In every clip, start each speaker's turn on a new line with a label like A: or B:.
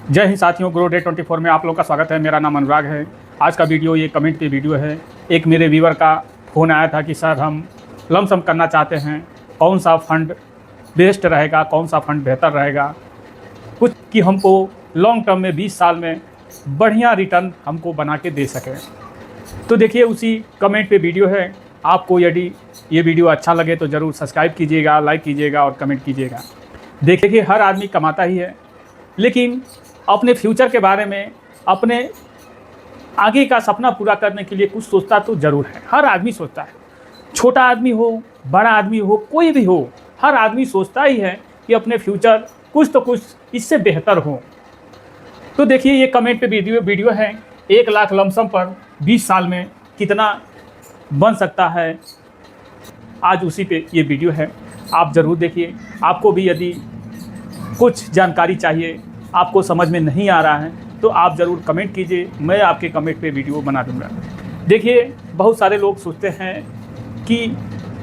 A: जय हिंद साथियों, grow day 24 में आप लोगों का स्वागत है। मेरा नाम अनुराग है। आज का वीडियो ये कमेंट पे वीडियो है। एक मेरे व्यूवर का फ़ोन आया था कि सर हम लमसम करना चाहते हैं, कौन सा फ़ंड बेस्ट रहेगा, कौन सा फ़ंड बेहतर रहेगा, कुछ कि हमको लॉन्ग टर्म में 20 साल में बढ़िया रिटर्न हमको बना के दे सकें। तो देखिए उसी कमेंट पे वीडियो है। आपको यदि ये वीडियो अच्छा लगे तो ज़रूर सब्सक्राइब कीजिएगा, लाइक कीजिएगा और कमेंट कीजिएगा। देखिए हर आदमी कमाता ही है, लेकिन अपने फ्यूचर के बारे में, अपने आगे का सपना पूरा करने के लिए कुछ सोचता तो ज़रूर है। हर आदमी सोचता है, छोटा आदमी हो, बड़ा आदमी हो, कोई भी हो, हर आदमी सोचता ही है कि अपने फ्यूचर कुछ तो कुछ इससे बेहतर हो। तो देखिए ये कमेंट पे वीडियो है। 1 लाख लमसम पर 20 साल में कितना बन सकता है, आज उसी पे ये वीडियो है। आप ज़रूर देखिए। आपको भी यदि कुछ जानकारी चाहिए, आपको समझ में नहीं आ रहा है तो आप ज़रूर कमेंट कीजिए, मैं आपके कमेंट पे वीडियो बना दूंगा। देखिए बहुत सारे लोग सोचते हैं कि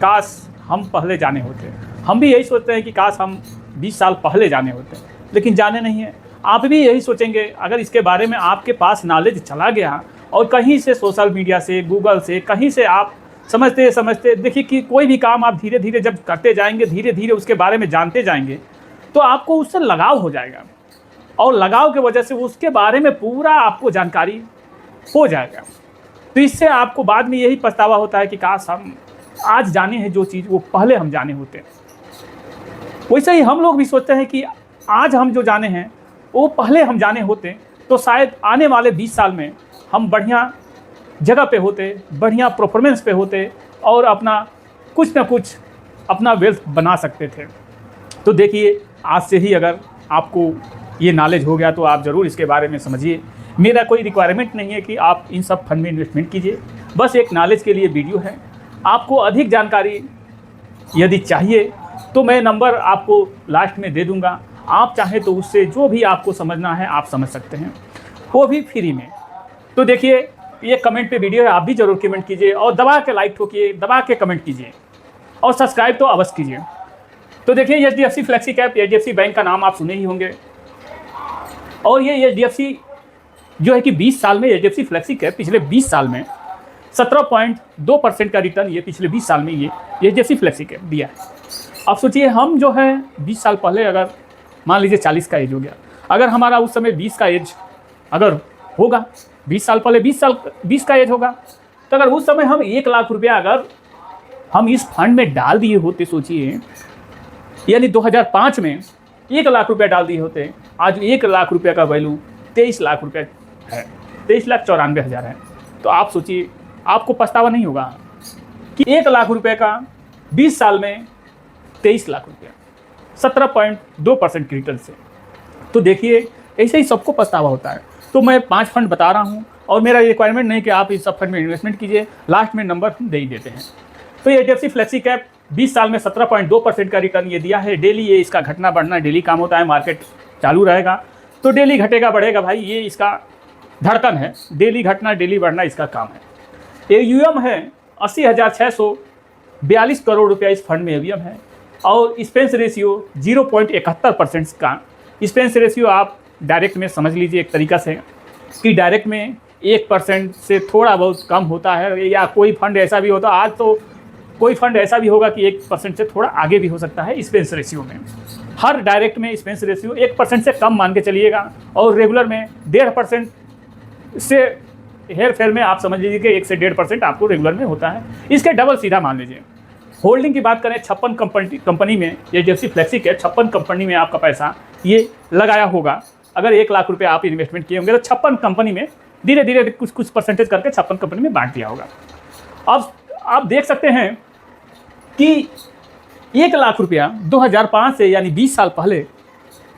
A: काश हम पहले जाने होते। हम भी यही सोचते हैं कि काश हम 20 साल पहले जाने होते, लेकिन जाने नहीं है। आप भी यही सोचेंगे अगर इसके बारे में आपके पास नॉलेज चला गया और कहीं से सोशल मीडिया से, गूगल से, कहीं से आप समझते समझते देखिए कि कोई भी काम आप धीरे धीरे जब करते जाएंगे, धीरे धीरे उसके बारे में जानते जाएंगे तो आपको उससे लगाव हो जाएगा और लगाव की वजह से उसके बारे में पूरा आपको जानकारी हो जाएगा। तो इससे आपको बाद में यही पछतावा होता है कि काश हम आज जाने हैं जो चीज़ वो पहले हम जाने होते। वैसे ही हम लोग भी सोचते हैं कि आज हम जो जाने हैं वो पहले हम जाने होते तो शायद आने वाले 20 साल में हम बढ़िया जगह पे होते, बढ़िया परफॉर्मेंस पे होते और अपना कुछ ना कुछ अपना वेल्थ बना सकते थे। तो देखिए आज से ही अगर आपको ये नॉलेज हो गया तो आप ज़रूर इसके बारे में समझिए। मेरा कोई रिक्वायरमेंट नहीं है कि आप इन सब फंड में इन्वेस्टमेंट कीजिए, बस एक नॉलेज के लिए वीडियो है। आपको अधिक जानकारी यदि चाहिए तो मैं नंबर आपको लास्ट में दे दूंगा। आप चाहें तो उससे जो भी आपको समझना है आप समझ सकते हैं, वो भी फ्री में। तो देखिए ये कमेंट पे वीडियो है, आप भी ज़रूर कमेंट कीजिए और दबा के लाइक ठोकिए, दबा के कमेंट कीजिए और सब्सक्राइब तो अवश्य कीजिए। तो देखिए HDFC flexi cap, HDFC bank का नाम आप सुने ही होंगे और ये HDFC जो है कि 20 साल में HDFC फ्लेक्सी कैप पिछले 20 साल में 17.2% का रिटर्न ये पिछले 20 साल में ये HDFC फ्लेक्सी कैप दिया है। अब सोचिए हम जो है 20 साल पहले, अगर मान लीजिए 40 का एज हो गया, अगर हमारा उस समय 20 का एज अगर होगा, 20 साल पहले 20 का एज होगा, तो अगर उस समय हम 1 लाख रुपया अगर हम इस फंड में डाल दिए होते, सोचिए यानी 2005 में 1 लाख रुपया डाल दिए होते, आज 1 लाख रुपये का वैल्यू 23 लाख रुपये है, 23,94,000 है। तो आप सोचिए आपको पछतावा नहीं होगा कि 1 लाख रुपये का 20 साल में 23 लाख रुपया, 17.2% की रिटर्न से। तो देखिए ऐसे ही सबको पछतावा होता है। तो मैं 5 फंड बता रहा हूँ और मेरा रिक्वायरमेंट नहीं कि आप इस सब फंड में इन्वेस्टमेंट कीजिए, लास्ट में नंबर हम दे ही देते हैं। तो ये HDFC फ्लेक्सी कैप 20 साल में 17.2% का रिटर्न ये दिया है। डेली ये इसका घटना बढ़ना डेली काम होता है, मार्केट चालू रहेगा तो डेली घटेगा बढ़ेगा भाई, ये इसका धड़कन है। डेली घटना डेली बढ़ना इसका काम है। AUM है 80,642 करोड़ रुपया इस फंड में AUM है और एक्सपेंस रेशियो 0.71% का एक्सपेंस रेशियो। आप डायरेक्ट में समझ लीजिए एक तरीक़ा से कि डायरेक्ट में 1% से थोड़ा बहुत कम होता है, या कोई फंड ऐसा भी होता, आज तो कोई फंड ऐसा भी होगा कि 1% से थोड़ा आगे भी हो सकता है एक्सपेंस रेशियो में। हर डायरेक्ट में एक्सपेंस रेशियो 1% से कम मान के चलिएगा और रेगुलर में 1.5% से हेर फेर में आप समझ लीजिए कि 1 से 1.5% आपको रेगुलर में होता है। इसके डबल सीधा मान लीजिए। होल्डिंग की बात करें 56 कंपनी में, HDFC फ्लेक्सी के 56 कंपनी में आपका पैसा ये लगाया होगा। अगर 1 लाख रुपये आप इन्वेस्टमेंट किए होंगे तो 56 कंपनी में धीरे धीरे कुछ परसेंटेज करके 56 कंपनी में बांट दिया होगा। अब आप देख सकते हैं कि 1 लाख रुपया 2005 से यानी 20 साल पहले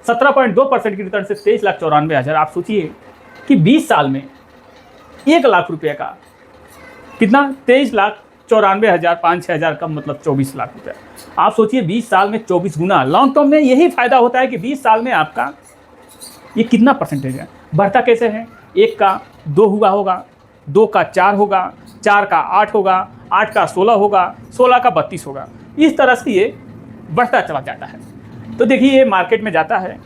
A: 17.2% की रिटर्न से 23,94,000। आप सोचिए कि 20 साल में 1 लाख रुपये का कितना, 23,94,000, 5-6 हज़ार कम, मतलब 24 लाख रुपया। आप सोचिए 20 साल में 24 गुना। लॉन्ग टर्म में यही फ़ायदा होता है कि 20 साल में आपका ये कितना परसेंटेज है, बढ़ता कैसे है। 1 का 2 हुआ होगा, 2 का 4 होगा, 4 का 8 होगा, 8 का 16 होगा, 16 का 32 होगा। इस तरह से ये बढ़ता चला जाता है। तो देखिए ये मार्केट में जाता है,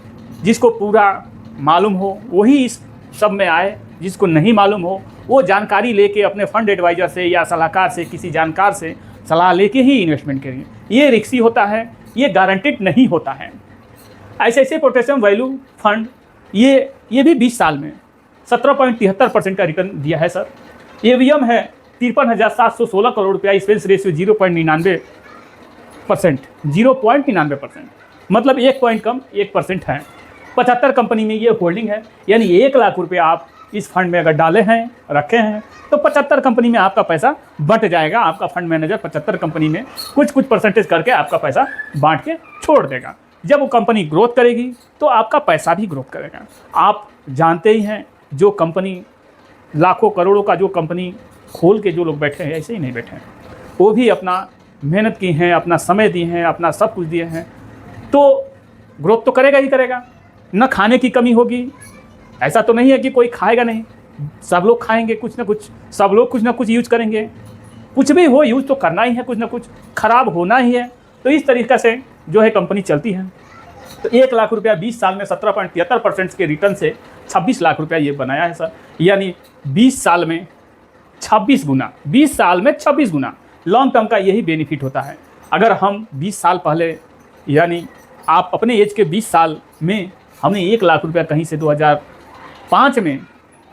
A: जिसको पूरा मालूम हो वही इस सब में आए, जिसको नहीं मालूम हो वो जानकारी लेके अपने फंड एडवाइज़र से या सलाहकार से, किसी जानकार से सलाह लेके ही इन्वेस्टमेंट करिए। ये रिस्की होता है, ये गारंटेड नहीं होता है। ऐसे पोटेशियम वैल्यू फंड ये भी 20 साल में 17.73% का रिटर्न दिया है सर। एवीएम है 53,716 करोड़ रुपया, एक्सपेंस रेशियो 0.99%, 0.99%, मतलब 1 पॉइंट कम 1% है। 75 कंपनी में ये होल्डिंग है, यानी 1 लाख रुपया आप इस फंड में अगर डाले हैं, रखे हैं, तो 75 कंपनी में आपका पैसा बंट जाएगा। आपका फंड मैनेजर 75 कंपनी में कुछ परसेंटेज करके आपका पैसा बांट के छोड़ देगा। जब वो कंपनी ग्रोथ करेगी तो आपका पैसा भी ग्रोथ करेगा। आप जानते ही हैं, जो कंपनी लाखों करोड़ों का जो कंपनी खोल के जो लोग बैठे हैं, ऐसे ही नहीं बैठे हैं, वो भी अपना मेहनत की हैं, अपना समय दिए हैं, अपना सब कुछ दिए हैं, तो ग्रोथ तो करेगा ही करेगा। न खाने की कमी होगी, ऐसा तो नहीं है कि कोई खाएगा नहीं, सब लोग खाएंगे कुछ ना कुछ, सब लोग कुछ ना कुछ यूज करेंगे। कुछ भी हो यूज तो करना ही है, कुछ ना कुछ खराब होना ही है। तो इस तरीक़े से जो है कंपनी चलती है। तो 1 लाख रुपया 20 साल में 17.73% के रिटर्न से 26 लाख रुपया ये बनाया है सर। यानी 20 साल में 26 गुना, 20 साल में 26 गुना लॉन्ग टर्म का यही बेनिफिट होता है। अगर हम 20 साल पहले, यानी आप अपने एज के 20 साल में हमने 1 लाख रुपया कहीं से 2005 में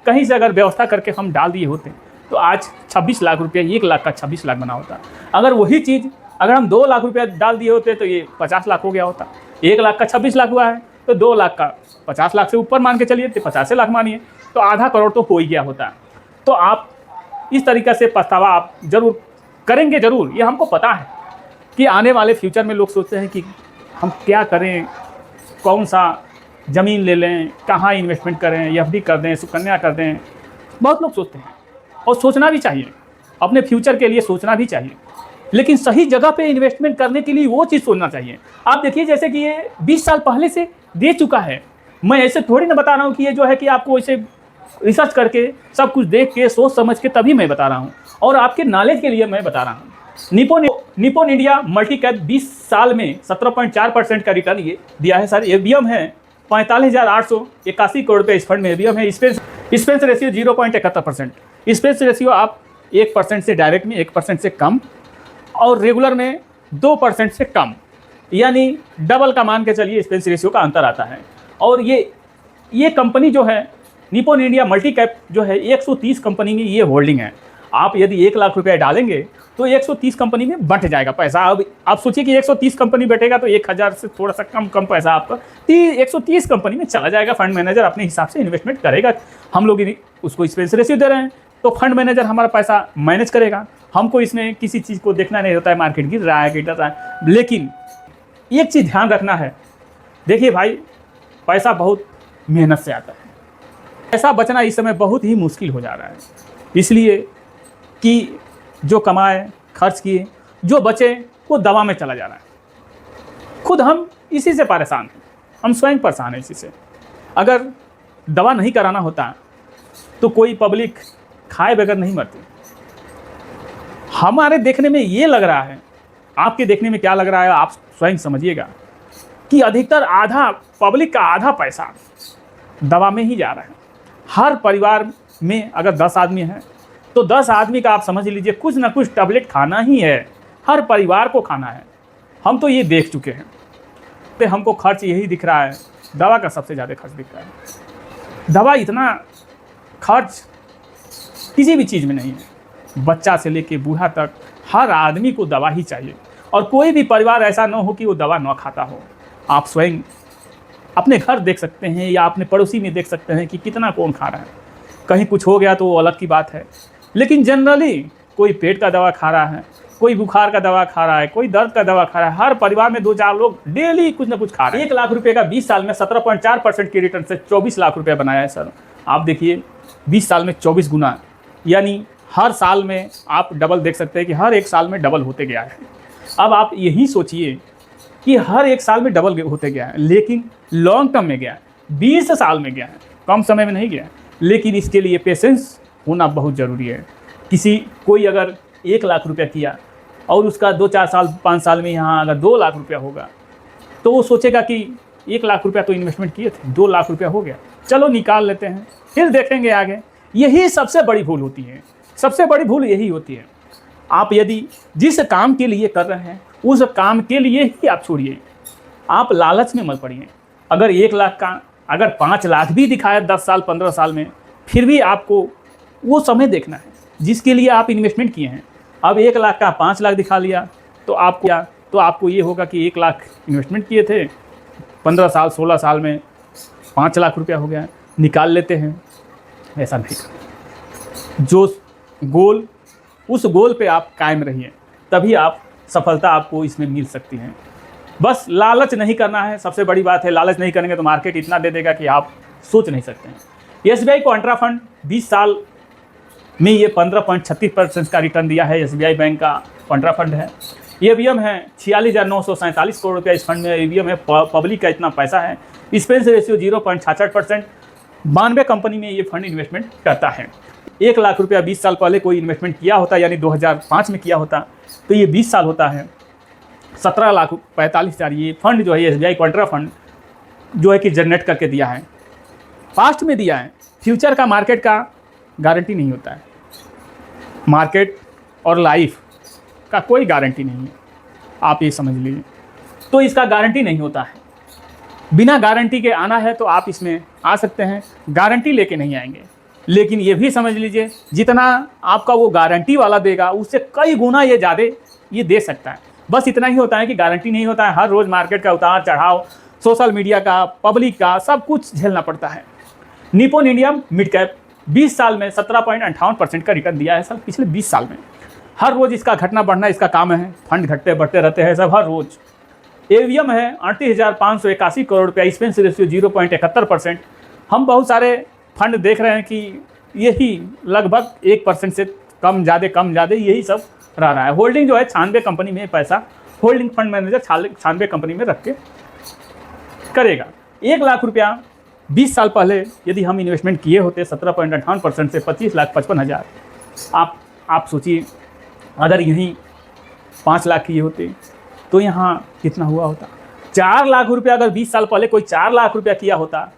A: कहीं से अगर व्यवस्था करके हम डाल दिए होते तो आज 26 लाख रुपया, 1 लाख का 26 लाख बना होता। अगर वही चीज़ अगर हम 2 लाख रुपया डाल दिए होते तो ये 50 लाख हो गया होता। 1 लाख का 26 लाख हुआ है तो 2 लाख का 50 लाख से ऊपर मान के चलिए, तो 50 लाख मानिए, तो आधा करोड़ तो हो ही गया होता। तो आप इस तरीक़े से पछतावा आप ज़रूर करेंगे, ज़रूर। ये हमको पता है कि आने वाले फ्यूचर में लोग सोचते हैं कि हम क्या करें, कौन सा ज़मीन ले लें, कहाँ इन्वेस्टमेंट करें, एफडी कर दें, सुकन्या कर दें, बहुत लोग सोचते हैं। और सोचना भी चाहिए, अपने फ्यूचर के लिए सोचना भी चाहिए, लेकिन सही जगह पे इन्वेस्टमेंट करने के लिए वो चीज़ सोचना चाहिए। आप देखिए, जैसे कि ये 20 साल पहले से दे चुका है। मैं ऐसे थोड़ी ना बता रहा हूँ कि ये जो है कि आपको ऐसे रिसर्च करके सब कुछ देख के सोच समझ के तभी मैं बता रहा हूँ, और आपके नॉलेज के लिए मैं बता रहा हूँ। निप्पॉन इंडिया मल्टी कैप 20 साल में 17.4% का रिटर्न ये दिया है सर। एवीएम है 45,881 करोड़ रुपये इस फंड में एवीएम है। Expense ratio 0.71%। एक्सपेंस रेशियो आप 1% से डायरेक्ट में 1% से कम, और रेगुलर में 2% से कम, यानी डबल का मान के चलिए एक्सपेंस रेशियो का अंतर आता है। और ये कंपनी जो है निप्पॉन इंडिया मल्टी कैप जो है 130 कंपनी में ये होल्डिंग है। आप यदि 1 लाख रुपया डालेंगे तो 130 कंपनी में बंट जाएगा पैसा। अब आप सोचिए कि 130 कंपनी बैठेगा तो 1000 से थोड़ा सा कम पैसा आपका 130 कंपनी में चला जाएगा। फंड मैनेजर अपने हिसाब से इन्वेस्टमेंट करेगा। हम लोग उसको एक्सपेंस रेशियो दे रहे हैं तो फंड मैनेजर हमारा पैसा मैनेज करेगा। हमको इसमें किसी चीज़ को देखना नहीं होता है, मार्केट गिर रहा है, गिर रहा है। लेकिन एक चीज़ ध्यान रखना है, देखिए भाई, पैसा बहुत मेहनत से आता है। पैसा बचना इस समय बहुत ही मुश्किल हो जा रहा है, इसलिए कि जो कमाए, खर्च किए, जो बचे वो दवा में चला जा रहा है। खुद हम इसी से परेशान हैं, हम स्वयं परेशान हैं इसी से। अगर दवा नहीं कराना होता तो कोई पब्लिक खाए बगैर नहीं मरती। हमारे देखने में ये लग रहा है, आपके देखने में क्या लग रहा है आप स्वयं समझिएगा, कि अधिकतर आधा पब्लिक का आधा पैसा दवा में ही जा रहा है। हर परिवार में अगर 10 आदमी हैं तो 10 आदमी का आप समझ लीजिए कुछ ना कुछ टैबलेट खाना ही है, हर परिवार को खाना है। हम तो ये देख चुके हैं, तो हमको खर्च यही दिख रहा है, दवा का सबसे ज़्यादा खर्च दिख रहा है। दवा इतना खर्च किसी भी चीज़ में नहीं है। बच्चा से लेके बूढ़ा तक हर आदमी को दवा ही चाहिए, और कोई भी परिवार ऐसा न हो कि वो दवा न खाता हो। आप स्वयं अपने घर देख सकते हैं या अपने पड़ोसी में देख सकते हैं कि कितना कौन खा रहा है। कहीं कुछ हो गया तो वो अलग की बात है, लेकिन जनरली कोई पेट का दवा खा रहा है, कोई बुखार का दवा खा रहा है, कोई दर्द का दवा खा रहा है। हर परिवार में 2-4 लोग डेली कुछ ना कुछ खा रहे हैं। 1 लाख रुपये का 20 साल में 17.4% की रिटर्न से 24 लाख रुपये बनाया है सर। आप देखिए 20 साल में 24 गुना, यानी हर साल में आप डबल देख सकते हैं कि हर एक साल में डबल होते गया है। अब आप यही सोचिए कि हर एक साल में डबल होते गया है, लेकिन लॉन्ग टर्म में गया है, 20 साल में गया है, कम समय में नहीं गया है। लेकिन इसके लिए पेशेंस होना बहुत ज़रूरी है। कोई अगर 1 लाख रुपया किया और उसका 2-4 साल 5 साल में यहाँ अगर 2 लाख रुपया होगा तो वो सोचेगा कि 1 लाख रुपया तो इन्वेस्टमेंट किए थे, 2 लाख रुपया हो गया, चलो निकाल लेते हैं, फिर देखेंगे आगे। यही सबसे बड़ी भूल होती है, सबसे बड़ी भूल यही होती है। आप यदि जिस काम के लिए कर रहे हैं उस काम के लिए ही आप छोड़िए, आप लालच में मत पड़िए। अगर 1 लाख का अगर 5 लाख भी दिखाया 10 साल 15 साल में, फिर भी आपको वो समय देखना है जिसके लिए आप इन्वेस्टमेंट किए हैं। अब 1 लाख का 5 लाख दिखा लिया तो आपको ये होगा कि 1 लाख इन्वेस्टमेंट किए थे, 15 साल 16 साल में 5 लाख रुपया हो गया, निकाल लेते हैं। ऐसा नहीं करना। जो गोल, उस गोल पे आप कायम रहिए, तभी आप सफलता आपको इसमें मिल सकती है। बस लालच नहीं करना है, सबसे बड़ी बात है। लालच नहीं करेंगे तो मार्केट इतना दे देगा कि आप सोच नहीं सकते हैं। SBI कॉन्ट्रा फंड 20 साल में ये 15.36% का रिटर्न दिया है। SBI बैंक का कॉन्ट्रा फंड है। AUM है 46,947 करोड़ रुपया इस फंड में AUM है। पब्लिक का इतना पैसा है। Expense ratio 0.66%। 92 कंपनी में ये फंड इन्वेस्टमेंट करता है। 1 लाख रुपया 20 साल पहले कोई इन्वेस्टमेंट किया होता, यानी 2005 में किया होता, तो ये 20 साल होता है 17,45,000। ये फंड जो है SBI कॉन्ट्रा फंड जो है कि जनरेट करके दिया है, पास्ट में दिया है। फ्यूचर का मार्केट का गारंटी नहीं होता है। मार्केट और लाइफ का कोई गारंटी नहीं है, आप ये समझ लीजिए। तो इसका गारंटी नहीं होता है। बिना गारंटी के आना है तो आप इसमें आ सकते हैं, गारंटी लेके नहीं आएंगे। लेकिन ये भी समझ लीजिए, जितना आपका वो गारंटी वाला देगा उससे कई गुना ये ज़्यादा ये दे सकता है। बस इतना ही होता है कि गारंटी नहीं होता है। हर रोज़ मार्केट का उतार चढ़ाव, सोशल मीडिया का, पब्लिक का, सब कुछ झेलना पड़ता है। निप्पॉन इंडिया मिड कैप 20 साल में 17.58% का रिटर्न दिया है सर, पिछले 20 साल में। हर रोज़ इसका घटना बढ़ना इसका काम है। फंड घटते बढ़ते रहते हैं सब हर रोज़। AUM है 38,581 करोड़ रुपया। Expense ratio 0.71%। हम बहुत सारे फंड देख रहे हैं कि यही लगभग 1% से कम ज़्यादा यही सब रहा है। होल्डिंग जो है 96 कंपनी में पैसा होल्डिंग फंड मैनेजर 96 कंपनी में रख के करेगा। 1 लाख रुपया 20 साल पहले यदि हम इन्वेस्टमेंट किए होते 17.58% से 25,55,000, आप सोचिए अगर यहीं 5 लाख किए होते तो यहाँ कितना हुआ होता। 4 लाख रुपया अगर 20 साल पहले कोई 4 लाख रुपया किया होता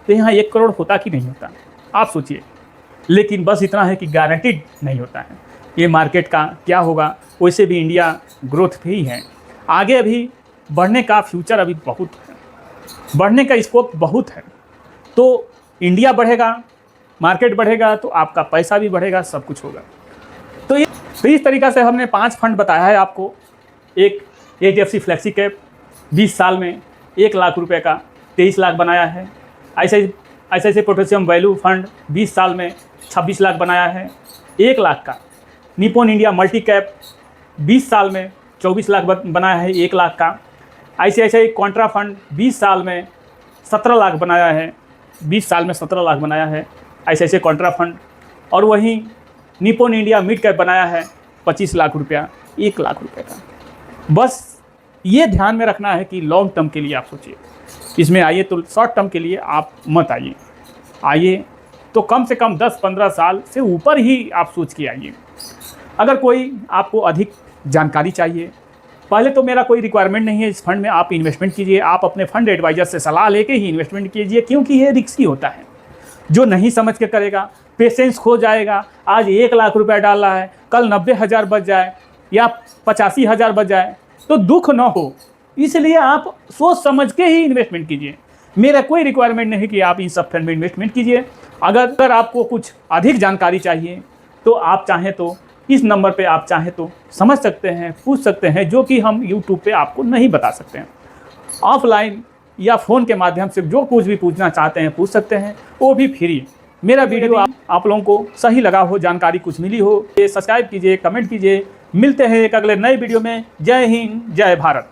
A: तो यहाँ 1 करोड़ होता कि नहीं होता, आप सोचिए। लेकिन बस इतना है कि गारंटीड नहीं होता है ये मार्केट का क्या होगा। वैसे भी इंडिया ग्रोथ पे ही है, आगे अभी बढ़ने का फ्यूचर अभी बहुत है, बढ़ने का स्कोप बहुत है। तो इंडिया बढ़ेगा, मार्केट बढ़ेगा तो आपका पैसा भी बढ़ेगा, सब कुछ होगा। तो इस तरीक़ा से हमने 5 फंड बताया है आपको। एक HDFC फ्लेक्सी कैप 20 साल में 1 लाख रुपए का 23 लाख बनाया है। ICICI पोटेशियम वैल्यू फंड 20 साल में 26 लाख बनाया है 1 लाख का। निप्पॉन इंडिया मल्टी कैप 20 साल में 24 लाख बनाया है 1 लाख का। ICICI कॉन्ट्रा फंड 20 साल में 17 लाख बनाया है, 20 साल में 17 लाख बनाया है ICICI कॉन्ट्रा फंड। और वहीं निप्पॉन इंडिया मिड कैप बनाया है 25 लाख रुपया 1 लाख रुपये का। बस ये ध्यान में रखना है कि लॉन्ग टर्म के लिए आप सोचिए, इसमें आइए तो शॉर्ट टर्म के लिए आप मत आइए तो कम से कम 10-15 साल से ऊपर ही आप सोच के आइए। अगर कोई आपको अधिक जानकारी चाहिए, पहले तो मेरा कोई रिक्वायरमेंट नहीं है इस फंड में, आप इन्वेस्टमेंट कीजिए। आप अपने फंड एडवाइज़र से सलाह लेके ही इन्वेस्टमेंट कीजिए, क्योंकि ये रिस्की होता है। जो नहीं समझ के करेगा पेशेंस खो जाएगा। आज 1 लाख रुपया डाला है, कल 90,000 बच जाए या 85,000 बच जाए तो दुख न हो, इसलिए आप सोच समझ के ही इन्वेस्टमेंट कीजिए। मेरा कोई रिक्वायरमेंट नहीं कि आप इन सब फंड में इन्वेस्टमेंट कीजिए। अगर आपको कुछ अधिक जानकारी चाहिए तो आप चाहें तो इस नंबर पे आप चाहें तो समझ सकते हैं, पूछ सकते हैं, जो कि हम यूट्यूब पे आपको नहीं बता सकते हैं। ऑफलाइन या फ़ोन के माध्यम से जो कुछ भी पूछना चाहते हैं पूछ सकते हैं, वो भी फ्री। मेरा वीडियो आप लोगों को सही लगा हो, जानकारी कुछ मिली हो, सब्सक्राइब कीजिए, कमेंट कीजिए। मिलते हैं एक अगले नए वीडियो में। जय हिंद, जय भारत।